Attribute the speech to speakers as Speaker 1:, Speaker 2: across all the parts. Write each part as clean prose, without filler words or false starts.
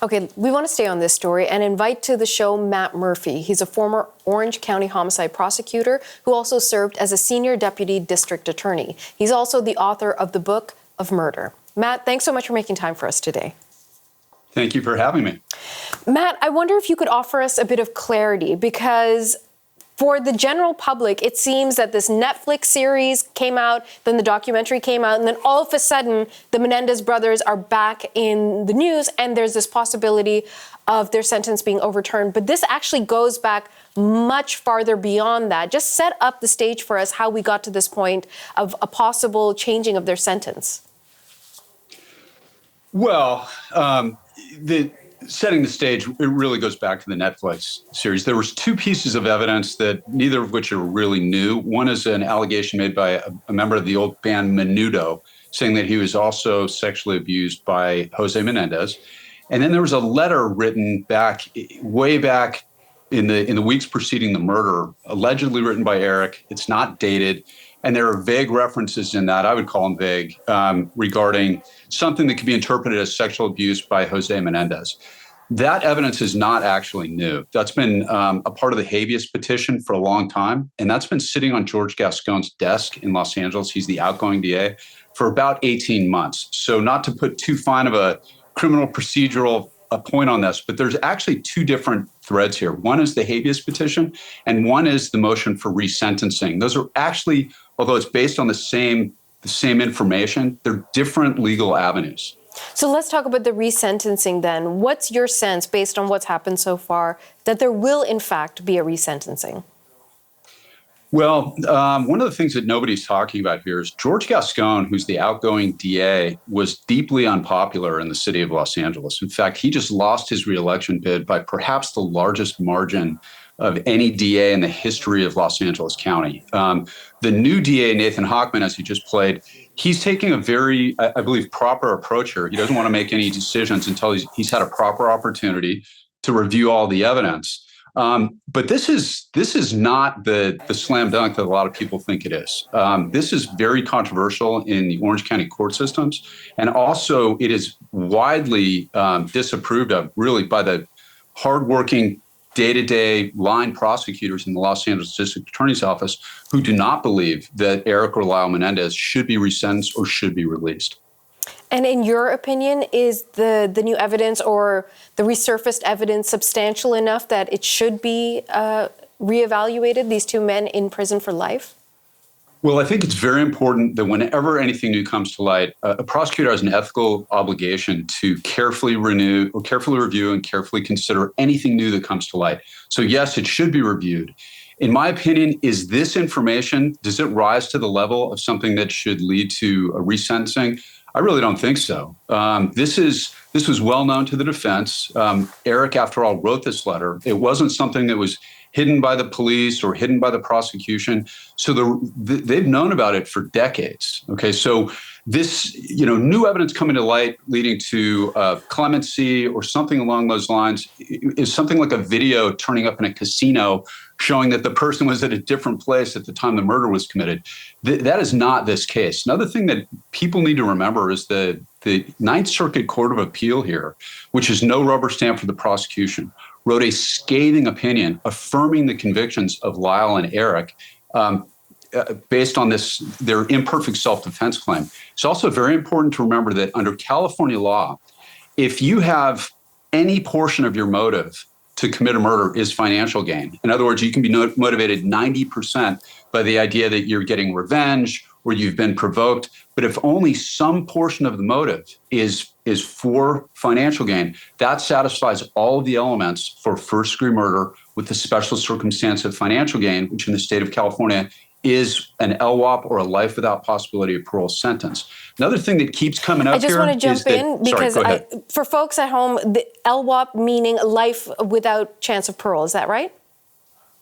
Speaker 1: Okay, we want to stay on this story and invite to the show Matt Murphy. He's a former Orange County homicide prosecutor who also served as a senior deputy district attorney. He's also the author of the Book of Murder. Matt, thanks so much for making time for us today.
Speaker 2: Thank you for having me.
Speaker 1: Matt, I wonder if you could offer us a bit of clarity, because for the general public, it seems that this Netflix series came out, then the documentary came out, and then all of a sudden, the Menendez brothers are back in the news, and there's this possibility of their sentence being overturned. But this actually goes back much farther beyond that. Just set up the stage for us how we got to this point of a possible changing of their sentence.
Speaker 2: Well, setting the stage, it really goes back to the Netflix series. There was two pieces of evidence that neither of which are really new. One is an allegation made by a member of the old band Menudo, saying that he was also sexually abused by Jose Menendez. And then there was a letter written way back in the weeks preceding the murder, allegedly written by Erik. It's not dated. And there are vague references in that, I would call them vague, regarding something that could be interpreted as sexual abuse by Jose Menendez. That evidence is not actually new. That's been a part of the habeas petition for a long time, and that's been sitting on George Gascon's desk in Los Angeles. He's the outgoing DA for about 18 months. So not to put too fine of a criminal procedural point on this, but there's actually two different threads here. One is the habeas petition, and one is the motion for resentencing. Those are actually, although it's based on the same information, they're different legal avenues.
Speaker 1: So let's talk about the resentencing then. What's your sense, based on what's happened so far, that there will in fact be a resentencing?
Speaker 2: Well, one of the things that nobody's talking about here is George Gascon, who's the outgoing DA, was deeply unpopular in the city of Los Angeles. In fact, he just lost his reelection bid by perhaps the largest margin of any DA in the history of Los Angeles County. The new DA, Nathan Hochman, as he just played, he's taking a very, I believe, proper approach here. He doesn't want to make any decisions until he's had a proper opportunity to review all the evidence. But this is not the slam dunk that a lot of people think it is. This is very controversial in the Orange County court systems. And also it is widely disapproved of, really, by the hardworking day-to-day line prosecutors in the Los Angeles District Attorney's Office who do not believe that Erik or Lyle Menendez should be resentenced or should be released.
Speaker 1: And in your opinion, is the new evidence or the resurfaced evidence substantial enough that it should be reevaluated, these two men in prison for life?
Speaker 2: Well, I think it's very important that whenever anything new comes to light, a prosecutor has an ethical obligation to carefully review and carefully consider anything new that comes to light. So yes, it should be reviewed. In my opinion, is this information, does it rise to the level of something that should lead to a resentencing? I really don't think so. This was well known to the defense. Erik, after all, wrote this letter. It wasn't something that was hidden by the police or hidden by the prosecution. So they've known about it for decades. Okay, so this, new evidence coming to light leading to clemency or something along those lines is something like a video turning up in a casino showing that the person was at a different place at the time the murder was committed. That is not this case. Another thing that people need to remember is the Ninth Circuit Court of Appeal here, which is no rubber stamp for the prosecution, wrote a scathing opinion affirming the convictions of Lyle and Erik based on their imperfect self-defense claim. It's also very important to remember that under California law, if you have any portion of your motive to commit a murder is financial gain. In other words, you can be motivated 90% by the idea that you're getting revenge or you've been provoked. But if only some portion of the motive is for financial gain, that satisfies all of the elements for first-degree murder with the special circumstance of financial gain, which in the state of California is an LWOP or a life without possibility of parole sentence. Another thing that keeps coming up here is
Speaker 1: I just want to jump in because for folks at home, the LWOP meaning life without chance of parole. Is that right?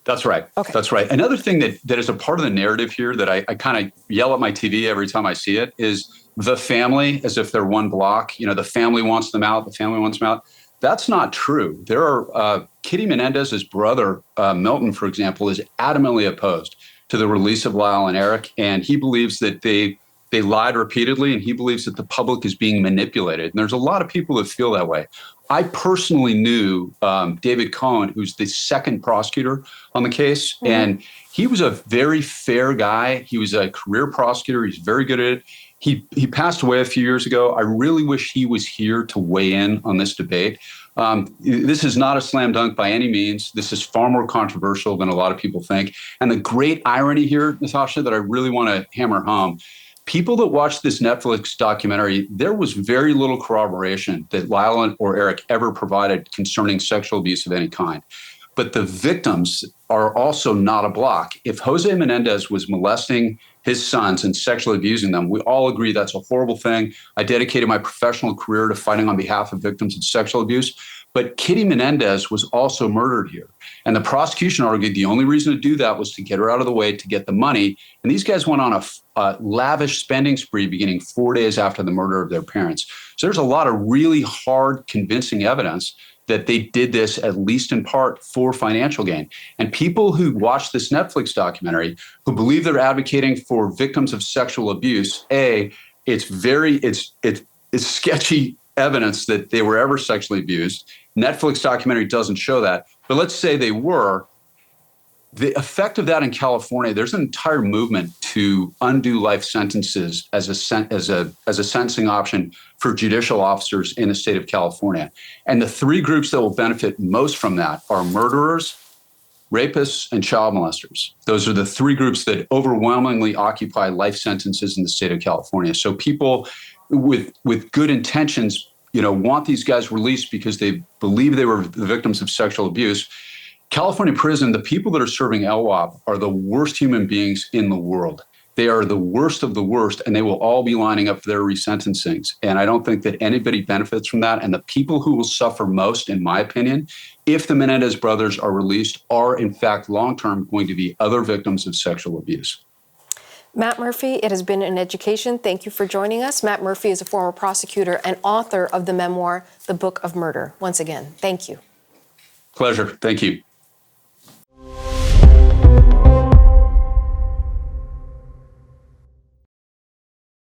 Speaker 2: That's right.
Speaker 1: Okay.
Speaker 2: That's right. Another thing that is a part of the narrative here that I kind of yell at my TV every time I see it is the family, as if they're one block. The family wants them out. The family wants them out. That's not true. There are Kitty Menendez's brother, Milton, for example, is adamantly opposed to the release of Lyle and Erik, and he believes that they They lied repeatedly, and he believes that the public is being manipulated. And there's a lot of people that feel that way. I personally knew David Cohen, who's the second prosecutor on the case, and he was a very fair guy. He was a career prosecutor. He's very good at it. He passed away a few years ago. I really wish he was here to weigh in on this debate. This is not a slam dunk by any means. This is far more controversial than a lot of people think. And the great irony here, Natasha, that I really want to hammer home, people that watched this Netflix documentary, there was very little corroboration that Lyle or Erik ever provided concerning sexual abuse of any kind. But the victims are also not a block. If Jose Menendez was molesting his sons and sexually abusing them, we all agree that's a horrible thing. I dedicated my professional career to fighting on behalf of victims of sexual abuse. But Kitty Menendez was also murdered here. And the prosecution argued the only reason to do that was to get her out of the way, to get the money. And these guys went on a lavish spending spree beginning 4 days after the murder of their parents. So there's a lot of really hard, convincing evidence that they did this, at least in part, for financial gain. And people who watch this Netflix documentary, who believe they're advocating for victims of sexual abuse, it's sketchy evidence that they were ever sexually abused. Netflix documentary doesn't show that. But let's say they were. The effect of that in California, there's an entire movement to undo life sentences as a sentencing option for judicial officers in the state of California. And the three groups that will benefit most from that are murderers, rapists, and child molesters. Those are the three groups that overwhelmingly occupy life sentences in the state of California. So people with good intentions, want these guys released because they believe they were the victims of sexual abuse. California prison, the people that are serving LWOP are the worst human beings in the world. They are the worst of the worst, and they will all be lining up for their resentencings. And I don't think that anybody benefits from that. And the people who will suffer most, in my opinion, if the Menendez brothers are released, are in fact long-term going to be other victims of sexual abuse.
Speaker 1: Matt Murphy, it has been an education. Thank you for joining us. Matt Murphy is a former prosecutor and author of the memoir, The Book of Murder. Once again, thank you.
Speaker 2: Pleasure. Thank you.